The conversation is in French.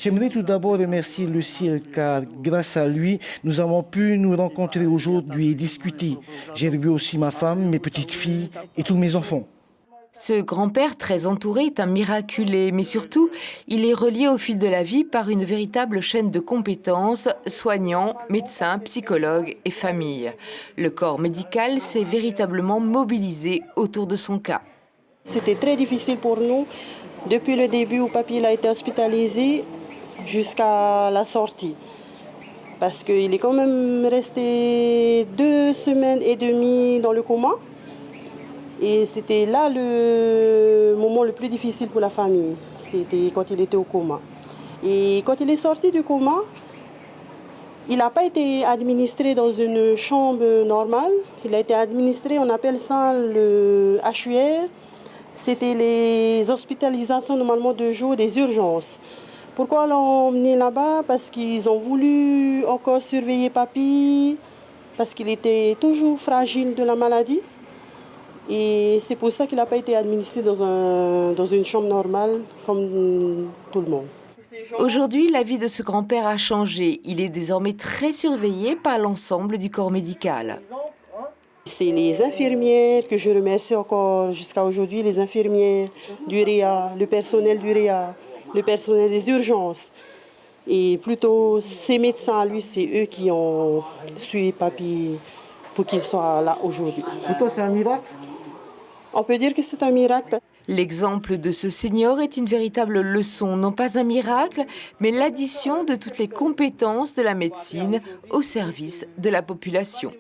J'aimerais tout d'abord remercier le ciel car grâce à lui, nous avons pu nous rencontrer aujourd'hui et discuter. J'ai revu aussi ma femme, mes petites filles et tous mes enfants. Ce grand-père très entouré est un miraculé, mais surtout, il est relié au fil de la vie par une véritable chaîne de compétences, soignants, médecins, psychologues et famille. Le corps médical s'est véritablement mobilisé autour de son cas. C'était très difficile pour nous, depuis le début où papy a été hospitalisé jusqu'à la sortie. Parce qu'il est quand même resté 2 semaines et demie dans le coma. Et c'était là le moment le plus difficile pour la famille. C'était quand il était au coma. Et quand il est sorti du coma, il n'a pas été administré dans une chambre normale. Il a été administré, on appelle ça le HUR. C'était les hospitalisations normalement de jour, des urgences. Pourquoi l'ont emmené là-bas? Parce qu'ils ont voulu encore surveiller papy, parce qu'il était toujours fragile de la maladie. Et c'est pour ça qu'il n'a pas été administré dans une chambre normale comme tout le monde. Aujourd'hui, la vie de ce grand-père a changé. Il est désormais très surveillé par l'ensemble du corps médical. C'est les infirmières que je remercie encore jusqu'à aujourd'hui, les infirmières du REA, le personnel du REA, le personnel des urgences. Et plutôt ces médecins, lui, c'est eux qui ont suivi papy pour qu'il soit là aujourd'hui. Pour toi, c'est un miracle? On peut dire que c'est un miracle. L'exemple de ce senior est une véritable leçon, non pas un miracle, mais l'addition de toutes les compétences de la médecine au service de la population.